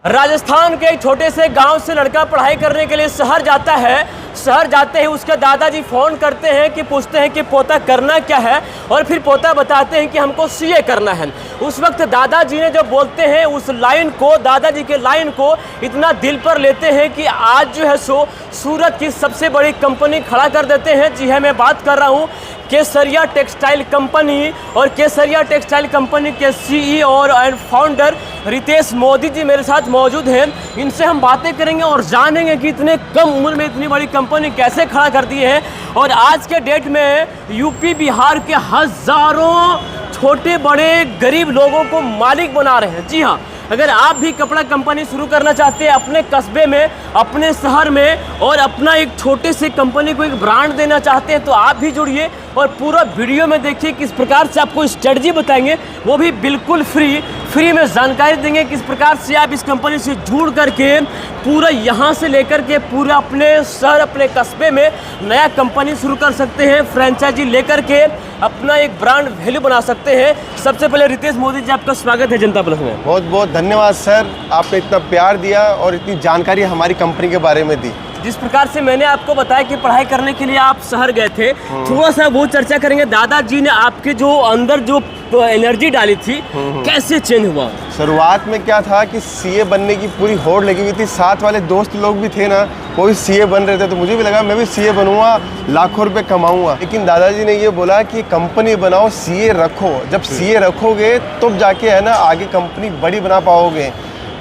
राजस्थान के एक छोटे से गांव से लड़का पढ़ाई करने के लिए शहर जाता है। शहर जाते ही उसके दादाजी फ़ोन करते हैं कि पूछते हैं कि पोता करना क्या है, और फिर पोता बताते हैं कि हमको सीए करना है। उस वक्त दादाजी ने जो बोलते हैं उस लाइन को, दादाजी के लाइन को इतना दिल पर लेते हैं कि आज जो है सो सूरत की सबसे बड़ी कंपनी खड़ा कर देते हैं। जी है, मैं बात कर रहा हूँ केसरिया टेक्सटाइल कंपनी, और केसरिया टेक्सटाइल कंपनी के सीईओ और फाउंडर रितेश मोदी जी मेरे साथ मौजूद हैं। इनसे हम बातें करेंगे और जानेंगे कि इतने कम उम्र में इतनी बड़ी कंपनी कैसे खड़ा कर दी है, और आज के डेट में यूपी बिहार के हज़ारों छोटे बड़े गरीब लोगों को मालिक बना रहे हैं। जी हाँ, अगर आप भी कपड़ा कंपनी शुरू करना चाहते हैं अपने कस्बे में, अपने शहर में, और अपना एक छोटे से कंपनी को एक ब्रांड देना चाहते हैं तो आप भी जुड़िए और पूरा वीडियो में देखिए किस प्रकार से आपको स्ट्रेटजी बताएंगे, वो भी बिल्कुल फ्री में जानकारी देंगे किस प्रकार से आप इस कंपनी से जुड़ करके पूरा यहाँ से लेकर के पूरा अपने शहर, अपने कस्बे में नया कंपनी शुरू कर सकते हैं। फ्रेंचाइजी लेकर के अपना एक ब्रांड वैल्यू बना सकते हैं। सबसे पहले रितेश मोदी जी, आपका स्वागत है जनता प्लस में। बहुत बहुत धन्यवाद सर, आपने इतना प्यार दिया और इतनी जानकारी हमारी कंपनी के बारे में दी। जिस प्रकार से मैंने आपको बताया कि पढ़ाई करने के लिए आप शहर गए थे, थोड़ा सा वो चर्चा करेंगे। दादाजी ने आपके जो अंदर जो एनर्जी डाली थी कैसे चेंज हुआ? शुरुआत में क्या था कि सीए बनने की पूरी होड़ लगी हुई थी, साथ वाले दोस्त लोग भी थे ना, वो भी सीए बन रहे थे, तो मुझे भी लगा मैं भी सीए बनूंगा, लाखों रुपए कमाऊंगा। लेकिन दादाजी ने ये बोला कि कंपनी बनाओ, सीए रखो, जब सीए रखोगे तब जाके है ना आगे कंपनी बड़ी बना पाओगे।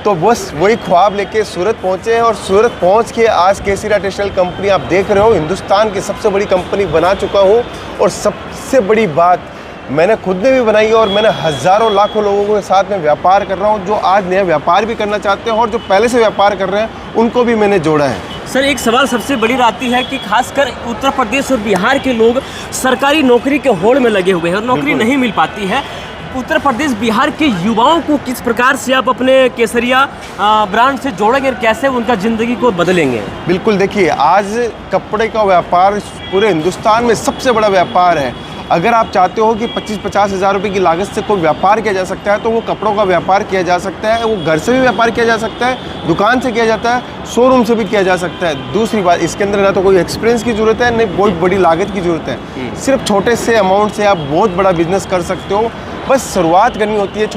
तो बस वही ख्वाब लेके सूरत पहुंचे हैं, और सूरत पहुंच के आज केसरिया टेक्सटाइल कंपनी आप देख रहे हो, हिंदुस्तान की सबसे बड़ी कंपनी बना चुका हूं। और सबसे बड़ी बात मैंने खुद ने भी बनाई है, और मैंने हज़ारों लाखों लोगों के साथ में व्यापार कर रहा हूं जो आज नया व्यापार भी करना चाहते हैं और जो पहले से व्यापार कर रहे हैं उनको भी मैंने जोड़ा है। सर, एक सवाल सबसे बड़ी आती है कि खासकर उत्तर प्रदेश और बिहार के लोग सरकारी नौकरी के होड़ में लगे हुए हैं और नौकरी नहीं मिल पाती है। उत्तर प्रदेश बिहार के युवाओं को किस प्रकार से आप अपने केसरिया ब्रांड से जोड़ेंगे, कैसे उनका ज़िंदगी को बदलेंगे? बिल्कुल, देखिए आज कपड़े का व्यापार पूरे हिंदुस्तान में सबसे बड़ा व्यापार है। अगर आप चाहते हो कि 25-50 हज़ार रुपये की लागत से कोई व्यापार किया जा सकता है तो वो कपड़ों का व्यापार किया जा सकता है। वो घर से भी व्यापार किया जा सकता है, दुकान से किया जाता है, शोरूम से भी किया जा सकता है। दूसरी बात, इसके अंदर ना तो कोई एक्सपीरियंस की ज़रूरत है, नहीं बहुत बड़ी लागत की ज़रूरत है। सिर्फ छोटे से अमाउंट से आप बहुत बड़ा बिजनेस कर सकते हो। बस शुरुआत करनी होती है,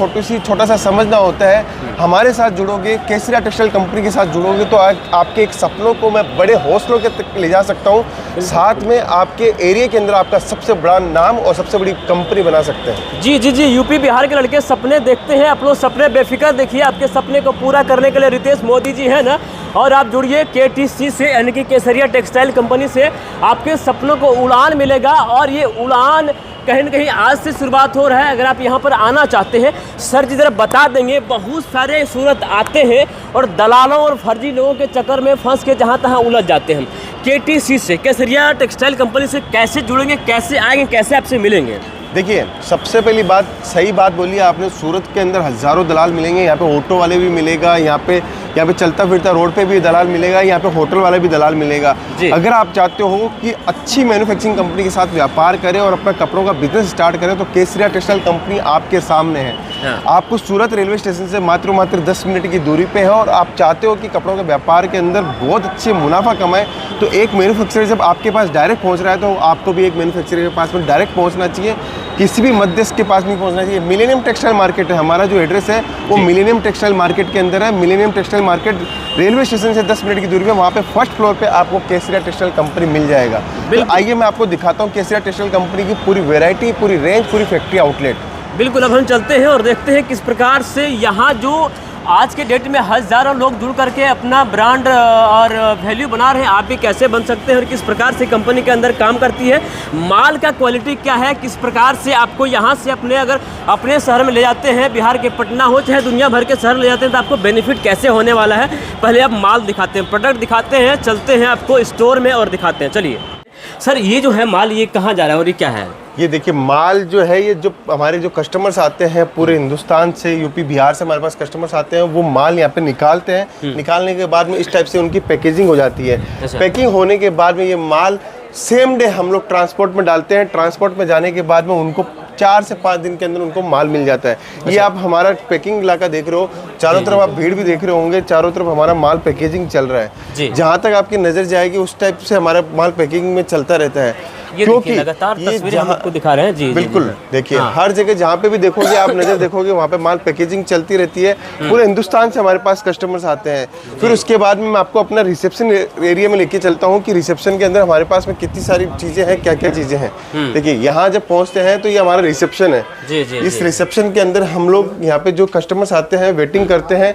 छोटा सा समझना होता है। हमारे साथ जुड़ोगे, केसरिया टेक्सटाइल कंपनी के साथ जुड़ोगे तो आपके एक सपनों को मैं बड़े हौसलों के तक ले जा सकता हूँ। साथ में आपके एरिया के अंदर आपका सबसे बड़ा नाम और सबसे बड़ी कंपनी बना सकते हैं। जी, यूपी बिहार के लड़के सपने देखते हैं, आप लोग सपने बेफिक्र देखिए। आपके सपने को पूरा करने के लिए रितेश मोदी जी है ना, और आप जुड़िए केटीसी से, यानी कि केसरिया टेक्सटाइल कंपनी से। आपके सपनों को उड़ान मिलेगा, और ये उड़ान कहीं न कहीं आज से शुरुआत हो रहा है। अगर आप यहाँ पर आना चाहते हैं, सर जी ज़रा बता देंगे, बहुत सारे सूरत आते हैं और दलालों और फर्जी लोगों के चक्कर में फंस के जहाँ तहाँ उलझ जाते हैं। केटीसी से, केसरिया टेक्सटाइल कंपनी से कैसे जुड़ेंगे, कैसे आएंगे, कैसे आपसे मिलेंगे? देखिए, सबसे पहली बात, सही बात बोली आपने, सूरत के अंदर हज़ारों दलाल मिलेंगे। यहाँ पे ऑटो वाले भी मिलेगा, यहाँ पे चलता फिरता रोड पे भी दलाल मिलेगा, यहाँ पे होटल वाला भी दलाल मिलेगा। अगर आप चाहते हो कि अच्छी मैन्युफैक्चरिंग कंपनी के साथ व्यापार करें और अपना कपड़ों का बिजनेस स्टार्ट करें तो केसरिया टेक्सटाइल कंपनी आपके सामने है। आपको सूरत रेलवे स्टेशन से मात्र 10 मिनट की दूरी पे है, और आप चाहते हो कि कपड़ों के व्यापार के अंदर बहुत अच्छे मुनाफा कमाएं तो एक मैन्युफैक्चरर जब आपके पास डायरेक्ट पहुँच रहा है तो आपको भी एक मैन्युफैक्चरर के पास में डायरेक्ट पहुँचना चाहिए, किसी भी मध्यस्थ के पास नहीं पहुंचना चाहिए। मिलेनियम टेक्सटाइल मार्केट है हमारा, जो एड्रेस है वो मिलेनियम टेक्सटाइल मार्केट के अंदर है। Millennium textile market railway station से 10 मिनट की दूरी पे, वहाँ पे फर्स्ट फ्लोर पे आपको केसरिया टेक्सटाइल कंपनी मिल जाएगा। तो आइए मैं आपको दिखाता हूँ केसरिया टेक्सटाइल कंपनी की पूरी वैरायटी, पूरी रेंज, पूरी फैक्ट्री आउटलेट। बिल्कुल, अब हम चलते हैं और देखते हैं किस प्रकार से यहाँ जो आज के डेट में हज़ारों लोग जुड़ करके अपना ब्रांड और वैल्यू बना रहे हैं, आप भी कैसे बन सकते हैं और किस प्रकार से कंपनी के अंदर काम करती है, माल का क्वालिटी क्या है, किस प्रकार से आपको यहाँ से अगर अपने शहर में ले जाते हैं, बिहार के पटना हो चाहे दुनिया भर के शहर ले जाते हैं, तो आपको बेनिफिट कैसे होने वाला है। पहले आप माल दिखाते हैं, प्रोडक्ट दिखाते हैं, चलते हैं आपको स्टोर में और दिखाते हैं। चलिए सर, ये जो है माल, ये कहाँ जा रहा है और ये क्या है? ये देखिए, माल जो है, ये जो हमारे जो कस्टमर्स आते हैं पूरे हिंदुस्तान से, यूपी बिहार से हमारे पास कस्टमर्स आते हैं, वो माल यहाँ पे निकालते हैं। निकालने के बाद में इस टाइप से उनकी पैकेजिंग हो जाती है। पैकिंग होने के बाद में ये माल सेम डे हम लोग ट्रांसपोर्ट में डालते हैं। ट्रांसपोर्ट में जाने के बाद में उनको 4 से 5 दिन के अंदर उनको माल मिल जाता है। ये आप हमारा पैकिंग इलाका देख रहे हो, चारों तरफ आप भीड़ भी देख रहे होंगे, चारों तरफ हमारा माल पैकेजिंग चल रहा है। जहाँ तक आपकी नजर जाएगी उस टाइप से हमारा माल पैकेजिंग में चलता रहता है। क्योंकि लगातार तस्वीरें हम आपको दिखा रहे हैं। जी बिल्कुल, देखिए हर जगह जहाँ पे भी देखोगे आप नजर देखोगे वहाँ पे माल पैकेजिंग चलती रहती है। पूरे हिंदुस्तान से हमारे पास कस्टमर्स आते हैं। फिर उसके बाद में मैं आपको अपना रिसेप्शन एरिया में लेके चलता हूँ कि रिसेप्शन के अंदर हमारे पास में कितनी सारी चीजें हैं, क्या क्या चीजें हैं। देखिए यहाँ जब पहुँचते हैं तो ये हमारा रिसेप्शन है। इस रिसेप्शन के अंदर हम लोग यहाँ पे जो कस्टमर्स आते हैं वेटिंग करते हैं,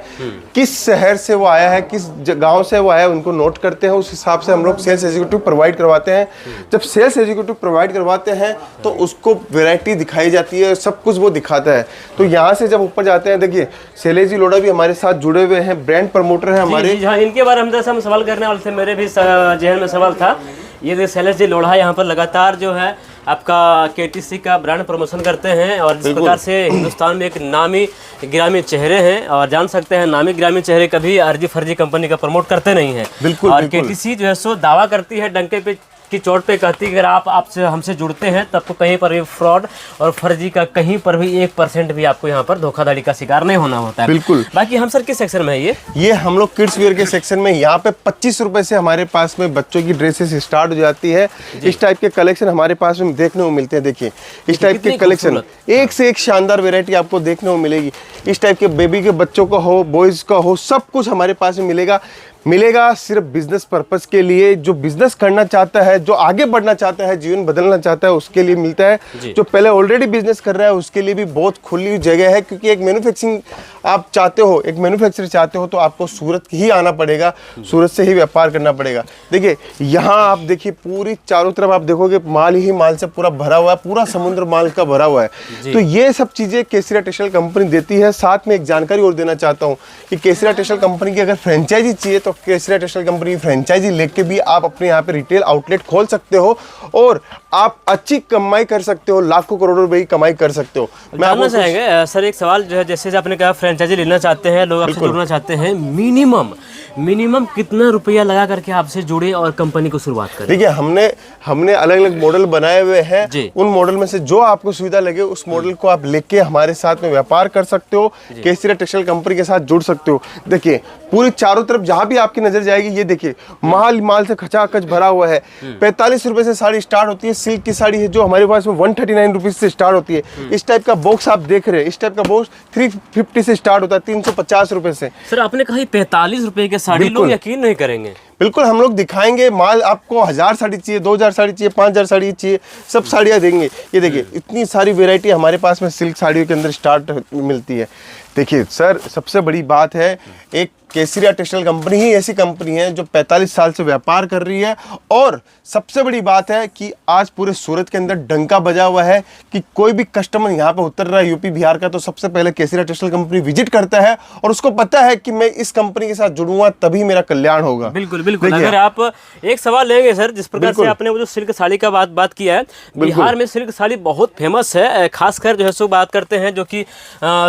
किस शहर से वो आया है, किस गाँव से वो आया है, उनको नोट करते हैं। उस हिसाब से हम लोग सेल्स एग्जीक्यूटिव प्रोवाइड करवाते हैं। जब सेल्स एग्जीक्यूटिव प्रोवाइड करवाते हैं तो उसको वैरायटी दिखाई जाती है, सब कुछ वो दिखाता है। तो यहाँ से जब ऊपर जाते हैं, देखिए शैलेश जी लोढ़ा भी हमारे साथ जुड़े हुए हैं, ब्रांड प्रमोटर हैं हमारे। इनके बारे में हम सवाल करने वाले थे, मेरे भी जहन में सवाल था। ये शैलेश जी लोढ़ा यहाँ पर लगातार जो है आपका केटीसी का ब्रांड प्रमोशन करते हैं और जिस प्रकार से हिंदुस्तान में एक नामी गिरामी चेहरे हैं और जान सकते हैं नामी गिरामी चेहरे कभी अर्जी फर्जी कंपनी का प्रमोट करते नहीं हैं। बिल्कुल, और केटीसी जो है सो दावा करती है डंके पे की चोट पे कहती है अगर आपसे हमसे जुड़ते हैं तब तो कहीं पर भी फ्रॉड और फर्जी का कहीं पर भी 1% भी आपको यहाँ पर धोखाधड़ी का शिकार नहीं होना होता है। बिल्कुल। बाकी हम सर किस सेक्शन में है ये हम लोग किड्स वेयर के सेक्शन में, यहाँ पे 25 रुपए से हमारे पास में बच्चों की ड्रेसेस स्टार्ट हो जाती है। इस टाइप के कलेक्शन हमारे पास में देखने को मिलते हैं। देखिए इस टाइप के कलेक्शन एक से एक शानदार वेरायटी आपको देखने को मिलेगी। इस टाइप के बेबी के बच्चों का हो, बॉयज का हो, सब कुछ हमारे पास में मिलेगा सिर्फ बिजनेस पर्पस के लिए। जो बिजनेस करना चाहता है, जो आगे बढ़ना चाहता है, जीवन बदलना चाहता है, उसके लिए मिलता है। जो पहले ऑलरेडी बिजनेस कर रहा है उसके लिए भी बहुत खुली हुई जगह है। क्योंकि एक मैन्युफैक्चरिंग आप चाहते हो, एक मैन्युफैक्चरर चाहते हो तो आपको सूरत ही आना पड़ेगा, सूरत से ही व्यापार करना पड़ेगा। देखिए यहाँ आप देखिए पूरी चारों तरफ आप देखोगे माल ही माल से पूरा भरा हुआ है, पूरा समुद्र माल का भरा हुआ है। तो ये सब चीजें केसरिया टेक्सटाइल कंपनी देती है। साथ में एक जानकारी और देना चाहता हूँ कि केसरिया टेक्सटाइल कंपनी की अगर फ्रेंचाइजी चाहिए तो केसरिया टेक्सटाइल कंपनी की फ्रेंचाइजी लेके भी आप अपने यहाँ पे रिटेल आउटलेट खोल सकते हो और आप अच्छी कमाई कर सकते हो, लाखों करोड़ों रुपए की कमाई कर सकते हो। मैं जानना चाहेंगे सर एक सवाल जो है, जैसे आपने कहा फ्रेंचाइजी लेना चाहते हैं लोग, आपसे जुड़ना चाहते हैं, मिनिमम कितना रुपया लगा करके आपसे जुड़े और कंपनी को शुरुआत करें? देखिए हमने अलग अलग मॉडल बनाए हुए हैं। उन मॉडल में से जो आपको सुविधा लगे उस मॉडल को आप लेके हमारे साथ में व्यापार कर सकते हो, केसरिया टेक्सटाइल कंपनी के साथ जुड़ सकते हो। देखिए पूरी चारों तरफ जहां भी आपकी नजर जाएगी ये देखिए माल से खचाखच भरा हुआ है। 45 रुपए से साड़ी स्टार्ट होती है। सिल्क की साड़ी है जो हमारे पास में 139 रुपीज से स्टार्ट होती है। इस टाइप का बॉक्स आप देख रहे हैं, इस टाइप का बॉक्स 350 से स्टार्ट होता है, 350 रुपए से। सर आपने कहा 45 रुपए के साड़ी, लोग यकीन नहीं करेंगे। बिल्कुल हम लोग दिखाएंगे माल। आपको 1000 साड़ी चाहिए, 2000 साड़ी चाहिए, 5000 साड़ी चाहिए, सब साड़ियाँ देंगे। ये देखिए इतनी सारी वेरायटी हमारे पास में सिल्क साड़ियों के अंदर स्टार्ट मिलती है। देखिए सर सबसे बड़ी बात है, एक केसरिया टेक्सटाइल कंपनी ही ऐसी कंपनी है जो 45 साल से व्यापार कर रही है। और सबसे बड़ी बात है कि आज पूरे सूरत के अंदर डंका बजा हुआ है कि कोई भी कस्टमर यहाँ पे उतर रहा है यूपी बिहार का तो सबसे पहले केसरिया टेक्सटाइल कंपनी विजिट करता है और उसको पता है कि मैं इस कंपनी के साथ जुड़ूंगा तभी मेरा कल्याण होगा। बिल्कुल बिल्कुल। अगर आप एक सवाल लेंगे सर, जिस प्रकार से आपने वो जो सिल्क साड़ी का बात किया है, बिहार में सिल्क साड़ी बहुत फेमस है। खासकर जो है सो बात करते हैं जो कि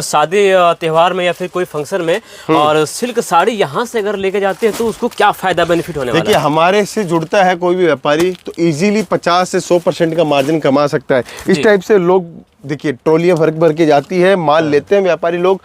शादी त्योहार में या फिर कोई फंक्शन में, और सिल्क साड़ी यहाँ से अगर लेके जाते हैं तो उसको क्या फायदा बेनिफिट होने वाला है? देखिए हमारे से जुड़ता है कोई भी व्यापारी तो इजीली 50 से 100% का मार्जिन कमा सकता है। इस टाइप से लोग देखिए ट्रॉलियां भर के जाती है, माल लेते हैं व्यापारी लोग।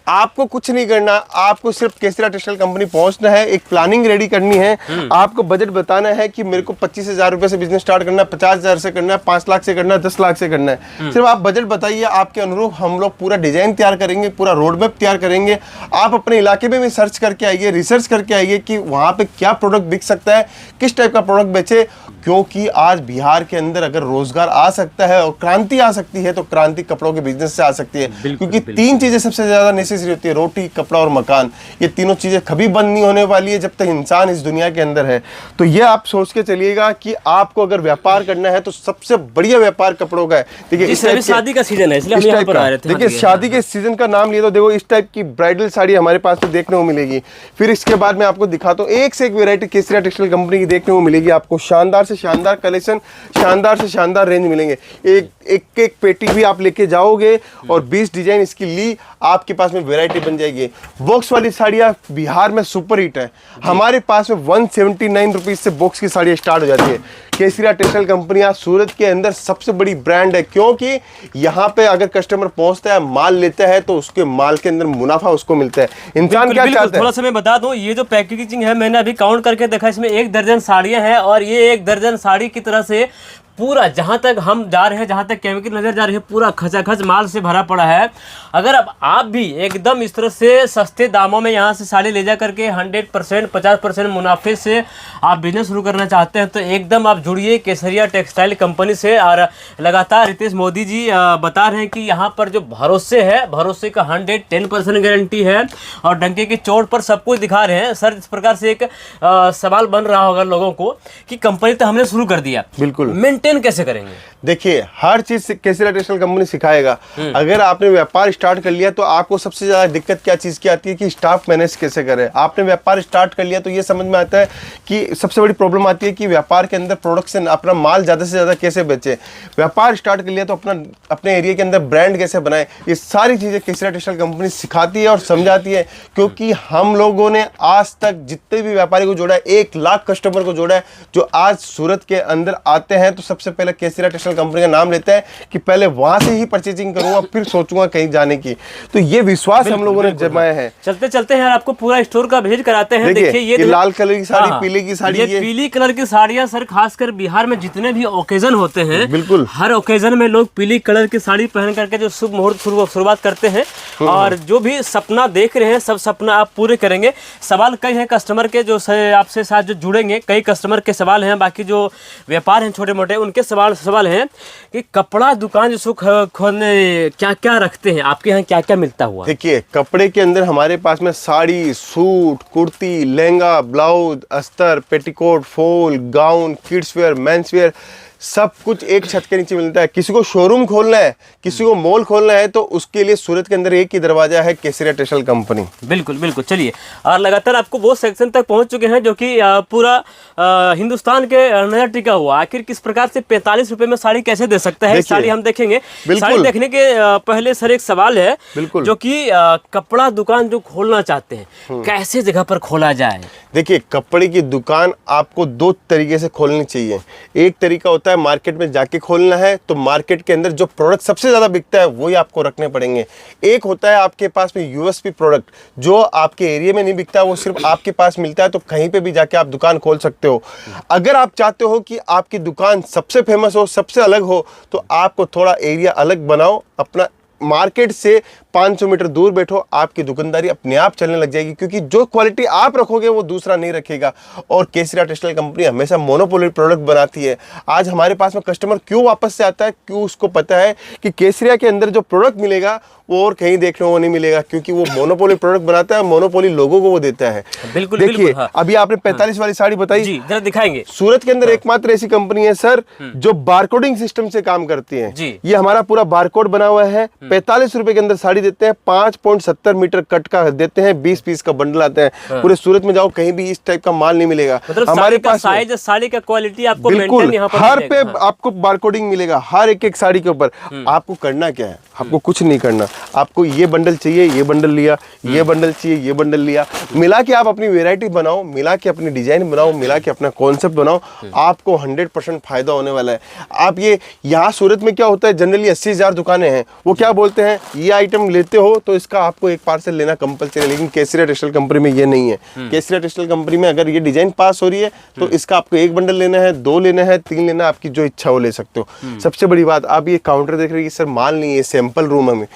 आपको कुछ नहीं करना, आपको सिर्फ केसरिया टेक्सटाइल कंपनी पहुंचना है, एक प्लानिंग रेडी करनी है, आपको बजट बताना है कि मेरे को 25,000 रुपए से बिजनेस स्टार्ट करना है, 50,000 से करना है, 5 लाख से करना है, 10 लाख से करना है। सिर्फ आप बजट बताइए, आपके अनुरूप हम लोग पूरा डिजाइन तैयार करेंगे, पूरा रोड मैप तैयार करेंगे। आप अपने इलाके में भी सर्च करके आइए, रिसर्च करके आइए कि वहाँ पे क्या प्रोडक्ट बिक सकता है, किस टाइप का प्रोडक्ट बेचे। क्योंकि आज बिहार के अंदर अगर रोजगार आ सकता है और क्रांति आ सकती है तो क्रांति कपड़ों के बिजनेस से आ सकती है। क्योंकि 3 चीजें सबसे ज्यादा नेसेसरी होती है, रोटी, कपड़ा और मकान। ये तीनों चीजें कभी बंद नहीं होने वाली है जब तक इंसान इस दुनिया के अंदर है। तो ये आप सोच के चलिएगा कि आपको अगर व्यापार करना है तो सबसे बढ़िया व्यापार कपड़ों का है। देखिए शादी का सीजन है इसलिए हम यहाँ पर आ रहे थे। देखिए शादी के सीजन का नाम लिए तो देखो इस टाइप की ब्राइडल साड़ी हमारे पास में देखने को मिलेगी। फिर इसके बाद मैं आपको दिखाता हूँ, एक से एक वेरायटी केसरिया टेक्सटाइल कंपनी की देखने को मिलेगी। आपको शानदार से शानदार कलेक्शन, शानदार से शानदार रेंज मिलेंगे। एक पेटी भी आप लेके जाओगे और 20 डिजाइन इसकी ली, आपके पास में वैरायटी बन जाएगी। बॉक्स वाली साड़ियाँ बिहार में सुपर हिट है। हमारे पास में 179 रुपीज से बॉक्स की साड़ियाँ स्टार्ट हो जाती है। केसरिया टेक्सटाइल कंपनी आज सूरत के अंदर सबसे बड़ी ब्रांड है, क्योंकि यहाँ पे अगर कस्टमर पहुंचता है, माल लेता है, तो उसके माल के अंदर मुनाफा उसको मिलता है। इंसान क्या चाहता है? थोड़ा सा मैं बता दूं, ये जो पैकेजिंग है मैंने अभी काउंट करके देखा, इसमें 1 दर्जन साड़ियां हैं और ये 1 दर्जन साड़ी की तरह से पूरा जहां तक हम जा रहे हैं, जहां तक केमिकल नजर जा रही है, पूरा खचाखच माल से भरा पड़ा है। अगर अब आप भी एकदम इस तरह से सस्ते दामों में यहाँ से साड़ी ले जा करके 100% 50% मुनाफे से आप बिजनेस शुरू करना चाहते हैं तो एकदम आप जुड़िए केसरिया टेक्सटाइल कंपनी से। और लगातार रितेश मोदी जी बता रहे हैं कि यहाँ पर जो भरोसे है, भरोसे का 110% गारंटी है और डंके की चोट पर सब कुछ दिखा रहे हैं। सर, इस प्रकार से एक सवाल बन रहा होगा लोगों को कि कंपनी तो हमने शुरू कर दिया, बिल्कुल मेंटेन कैसे करेंगे? देखिए, हर चीज केसरिया टेक्सटाइल कंपनी सिखाएगा। अगर आपने व्यापार स्टार्ट कर लिया तो आपको सबसे ज्यादा दिक्कत क्या चीज की आती है कि स्टाफ मैनेज कैसे करें। आपने व्यापार स्टार्ट कर लिया तो ये समझ में आता है कि सबसे बड़ी प्रॉब्लम आती है कि व्यापार के अंदर प्रोडक्शन, अपना माल ज्यादा से ज्यादा कैसे बेचे। व्यापार स्टार्ट कर लिया तो अपने एरिया के अंदर ब्रांड कैसे बनाए, ये सारी चीजें केसरिया टेक्सटाइल कंपनी सिखाती है और समझाती है। क्योंकि हम लोगों ने आज तक जितने भी व्यापारी को जोड़ा है, 1 लाख कस्टमर को जोड़ा है जो आज सूरत के अंदर आते हैं तो सबसे पहले केसरिया टेक्सटाइल कंपनी का नाम लेते हैं कि पहले वहां से ही परचेजिंग करूंगा, फिर सोचूंगा कहीं जाने की। तो ये विश्वास हम लोगों ने जमाया है। चलते चलते हैं आपको पूरा स्टोर का विजिट कराते हैं। देखिए ये लाल कलर की साड़ी, पीले की साड़ी, ये पीली कलर की साड़ियां सर, खासकर बिहार में जितने भी ओकेजन होते हैं, बिल्कुल हर ओकेजन में लोग पीली कलर की साड़ी पहन करके जो शुभ मुहूर्त शुरुआत करते हैं और जो भी सपना देख रहे हैं सब सपना आप पूरे करेंगे। सवाल कई हैं कस्टमर के जो आपसे साथ जो जुड़ेंगे, कई कस्टमर के सवाल हैं, बाकी जो व्यापार हैं छोटे मोटे उनके सवाल हैं कि कपड़ा दुकान जो खोलने क्या क्या रखते हैं आपके यहाँ, क्या क्या मिलता हुआ? देखिए, कपड़े के अंदर हमारे पास में साड़ी, सूट, कुर्ती, लहंगा, ब्लाउज, अस्तर, petticoat, fall, gown, kids where, men's wear, सब कुछ एक छत के नीचे मिलता है। किसी को शोरूम खोलना है, किसी को मॉल खोलना है तो उसके लिए सूरत के अंदर एक ही दरवाजा है, केसरिया टेक्सटाइल कंपनी। बिल्कुल बिल्कुल। चलिए, और लगातार आपको वो सेक्शन तक पहुंच चुके हैं जो कि पूरा हिंदुस्तान के नजर टिका हुआ। आखिर किस प्रकार से 45 रुपए में साड़ी कैसे दे सकता है, साड़ी हम देखेंगे। साड़ी देखने के पहले सर एक सवाल है जो कि कपड़ा दुकान जो खोलना चाहते हैं कैसे जगह पर खोला जाए? देखिए, कपड़े की दुकान आपको 2 तरीके से खोलनी चाहिए। एक तरीका होता है मार्केट में जाके खोलना है, तो मार्केट के अंदर जो प्रोडक्ट सबसे ज़्यादा बिकता है वही आपको रखने पड़ेंगे। एक होता है आपके पास में यूएसपी प्रोडक्ट जो आपके एरिया में नहीं बिकता, वो सिर्फ आपके पास मिलता है, तो कहीं पे भी जाके आप दुकान खोल सकते हो। अगर आप चाहते हो कि आपकी दुकान सबसे फेमस हो, सबसे अलग हो, तो आपको थोड़ा एरिया अलग बनाओ, अपना मार्केट से 500 मीटर दूर बैठो, आपकी दुकानदारी अपने आप चलने लग जाएगी। क्योंकि जो क्वालिटी आप रखोगे वो दूसरा नहीं रखेगा। और केसरिया टेक्सटाइल कंपनी हमेशा मोनोपोली प्रोडक्ट बनाती है। आज हमारे पास में कस्टमर क्यों वापस से आता है, क्यों उसको पता है कि केसरिया के अंदर जो प्रोडक्ट मिलेगा वो और कहीं देखने को नहीं मिलेगा, क्योंकि वो मोनोपोली प्रोडक्ट बनाता है, मोनोपोली लोगों को वो देता है। बिल्कुल। देखिए, अभी आपने 45 वाली साड़ी बताई, जी जरा दिखाएंगे। सूरत के अंदर एकमात्र ऐसी कंपनी है सर जो बारकोडिंग सिस्टम से काम करती है। ये हमारा पूरा बारकोड बना हुआ है। 45 रुपए के अंदर साड़ी देते हैं, 5.70 मीटर कट का देते हैं, 20 पीस का बंडल आता है। पूरे सूरत में जाओ कहीं भी इस टाइप का माल नहीं मिलेगा। मतलब हमारे पास साइज, साड़ी का क्वालिटी आपको बिल्कुल हर पे आपको बारकोडिंग मिलेगा, हर एक साड़ी के ऊपर। आपको करना क्या है? आपको कुछ नहीं करना, आपको ये बंडल चाहिए, ये बंडल लिया, ये बंडल चाहिए, ये बंडल लिया, मिला के आप अपनी वेराइटी बनाओ, मिला के अपनी डिजाइन बनाओ, मिला के अपना कॉन्सेप्ट बनाओ, आपको 100% फायदा होने वाला है। आप ये यहाँ सूरत में क्या होता है, जनरली 80,000 दुकानें हैं, वो क्या बोलते हैं, ये आइटम लेते हो तो इसका आपको एक पार्सल लेना कंपलसरी है। लेकिन केसरिया टेक्सटाइल कंपनी में ये नहीं है। केसरिया टेक्सटाइल कंपनी में अगर ये डिजाइन पास हो रही है तो इसका आपको 1 बंडल लेना है, 2 लेना है, 3 लेना है, आपकी जो इच्छा हो ले सकते हो। सबसे बड़ी बात, आप ये काउंटर देख रहे हैं, सर माल नहीं है, सैंपल रूम है।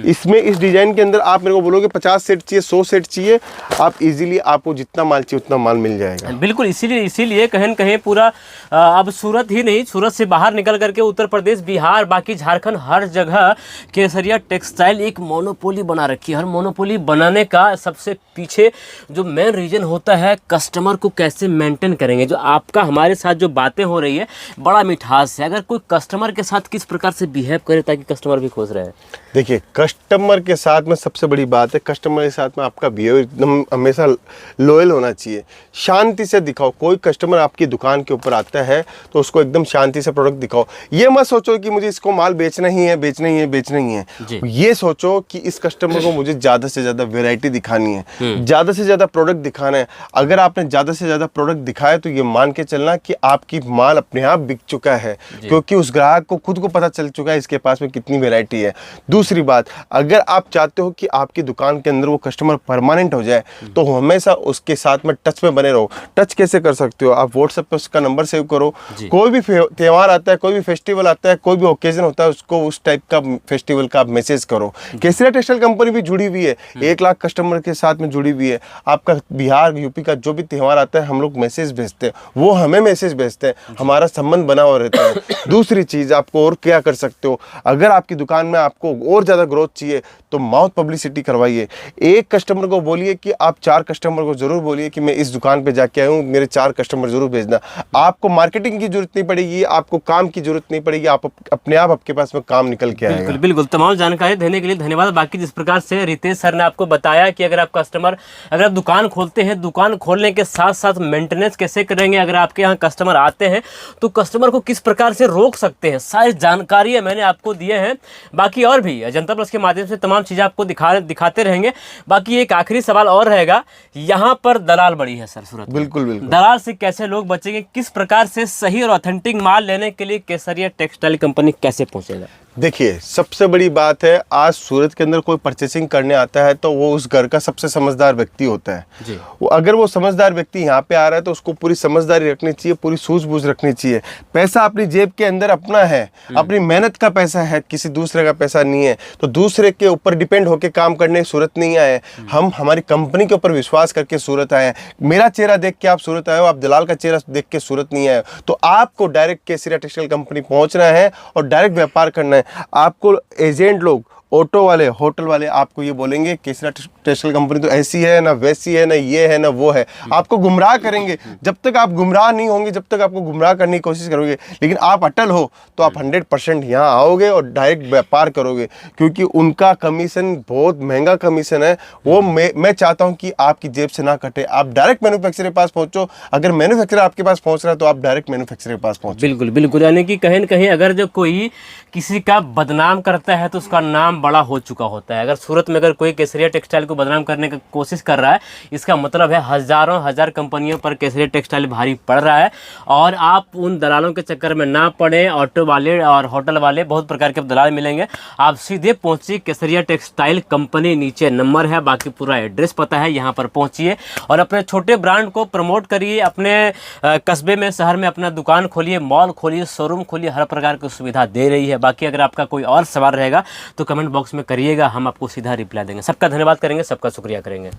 इसमें इस डिजाइन के अंदर आप मेरे को बोलोगे 50 सेट चाहिए, 100 सेट चाहिए, आप इजीली आपको जितना माल चाहिए उतना माल मिल जाएगा। बिल्कुल, इसीलिए कहीं कहीं पूरा अब सूरत ही नहीं, सूरत से बाहर निकल करके उत्तर प्रदेश, बिहार, बाकी झारखंड, हर जगह केसरिया टेक्सटाइल एक मोनोपोली बना रखी है। हर मोनोपोली बनाने का सबसे पीछे जो मेन रीजन होता है, कस्टमर को कैसे मेंटेन करेंगे। जो आपका हमारे साथ जो बातें हो रही है बड़ा मिठास है। अगर कोई कस्टमर के साथ किस प्रकार से बिहेव करे ताकि कस्टमर भी खुश रहे। देखिए, कस्टमर के साथ में सबसे बड़ी बात है, कस्टमर के साथ में आपका बिहेवियर एकदम हमेशा लॉयल होना चाहिए। शांति से दिखाओ। कोई कस्टमर आपकी दुकान के ऊपर आता है तो उसको एकदम शांति से प्रोडक्ट दिखाओ। ये मत सोचो कि मुझे इसको माल बेचना ही है, बेचना ही है, बेचना ही है। ये सोचो कि इस कस्टमर को मुझे ज़्यादा से ज़्यादा वेराइटी दिखानी है, ज़्यादा से ज़्यादा प्रोडक्ट दिखाना है। अगर आपने ज़्यादा से ज़्यादा प्रोडक्ट दिखाया तो ये मान के चलना कि आपकी माल अपने आप बिक चुका है, क्योंकि उस ग्राहक को खुद को पता चल चुका है इसके पास में कितनी वेराइटी है। दूसरी बात, अगर आप चाहते हो कि आपकी दुकान के अंदर वो कस्टमर परमानेंट हो जाए तो हमेशा उसके साथ में टच में बने रहो। टच कैसे कर सकते हो? आप व्हाट्सएप पे उसका नंबर सेव करो। कोई भी त्यौहार आता है, कोई भी फेस्टिवल आता है, कोई भी ओकेजन होता है, उसको उस टाइप का फेस्टिवल का आप मैसेज करो। केसरिया टेक्सटाइल कंपनी भी जुड़ी हुई है, 1 लाख कस्टमर के साथ में जुड़ी हुई है। आपका बिहार यूपी का जो भी त्यौहार आता है हम लोग मैसेज भेजते हैं, वो हमें मैसेज भेजते हैं, हमारा संबंध बना हुआ रहता है। दूसरी चीज़, आपको और क्या कर सकते हो, अगर आपकी दुकान में आपको और ज़्यादा ग्रोथ चाहिए तो माउथ पब्लिसिटी करवाइए। एक कस्टमर को बोलिए कि आप 4 कस्टमर को जरूर बोलिए कि मैं इस दुकान पे जाके आया हूँ, मेरे 4 कस्टमर जरूर भेजना। आपको मार्केटिंग की जरूरत नहीं पड़ेगी, आपको काम की जरूरत नहीं पड़ेगी, आप अपने आप आपके पास में काम निकल के आएगा। बिल्कुल बिल्कुल, तमाम जानकारी देने के लिए धन्यवाद। बाकी जिस प्रकार से रितेश सर ने आपको बताया कि अगर आप दुकान खोलते हैं, दुकान खोलने के साथ साथ मेंटेनेंस कैसे करेंगे, अगर आपके यहाँ कस्टमर आते हैं तो कस्टमर को किस प्रकार से रोक सकते हैं, सारी जानकारी मैंने आपको दिए हैं। बाकी और भी जनता प्लस के माध्यम से तमाम चीज़ें आपको दिखाते रहेंगे। बाकी एक आखिरी सवाल और रहेगा, यहाँ पर दलाल बड़ी है सर सूरत। बिल्कुल बिल्कुल। दलाल से कैसे लोग बचेंगे, किस प्रकार से सही और ऑथेंटिक माल लेने के लिए केसरिया टेक्सटाइल कंपनी कैसे पहुंचेगा? देखिए, सबसे बड़ी बात है, आज सूरत के अंदर कोई परचेसिंग करने आता है तो वो उस घर का सबसे समझदार व्यक्ति होता है। अगर वो समझदार व्यक्ति यहाँ पे आ रहा है तो उसको पूरी समझदारी रखनी चाहिए, पूरी सूझबूझ रखनी चाहिए। पैसा अपनी जेब के अंदर अपना है, अपनी मेहनत का पैसा है, किसी दूसरे का पैसा नहीं है। तो दूसरे के ऊपर डिपेंड होकर काम करने सूरत नहीं आए हम, हमारी कंपनी के ऊपर विश्वास करके सूरत आए हैं। मेरा चेहरा देख के आप सूरत आए हो, आप दलाल का चेहरा देख के सूरत नहीं आए। तो आपको डायरेक्ट केसरिया टेक्सटाइल कंपनी पहुंचना है और डायरेक्ट व्यापार करना है। आपको एजेंट लोग, ऑटो वाले, होटल वाले आपको ये बोलेंगे केसरिया टेक्सटाइल कंपनी तो ऐसी है ना, वैसी है ना, ये है ना, वो है। आपको गुमराह करेंगे। जब तक आप गुमराह नहीं होंगे, जब तक आपको गुमराह करने की कोशिश करोगे, लेकिन आप अटल हो तो आप 100% यहाँ आओगे और डायरेक्ट व्यापार करोगे, क्योंकि उनका कमीशन बहुत महंगा कमीशन है। वो मैं चाहता हूँ कि आपकी जेब से ना कटे, आप डायरेक्ट मैन्युफैक्चरर के पास पहुँचो। अगर मैन्युफैक्चरर आपके पास पहुँच रहा है तो आप डायरेक्ट मैन्युफैक्चरर के पास पहुँचो। बिल्कुल बिल्कुल, यानी कि कहीं न कहीं अगर जो कोई किसी का बदनाम करता है तो उसका नाम बड़ा हो चुका होता है। अगर सूरत में अगर कोई केसरिया टेक्सटाइल को बदनाम करने की कोशिश कर रहा है, इसका मतलब है हजारों हजार कंपनियों पर केसरिया टेक्सटाइल भारी पड़ रहा है। और आप उन दलालों के चक्कर में ना पड़े। ऑटो वाले और होटल वाले बहुत प्रकार के दलाल मिलेंगे, आप सीधे पहुंचिए केसरिया टेक्सटाइल कंपनी, नीचे नंबर है, बाकी पूरा एड्रेस पता है, यहाँ पर पहुंचिए और अपने छोटे ब्रांड को प्रमोट करिए। अपने कस्बे में, शहर में अपना दुकान खोलिए, मॉल खोलिए, शोरूम खोलिए, हर प्रकार की सुविधा दे रही है। बाकी अगर आपका कोई और सवाल रहेगा तो कमेंट बॉक्स में करिएगा, हम आपको सीधा रिप्लाई देंगे। सबका धन्यवाद करेंगे, सबका शुक्रिया करेंगे।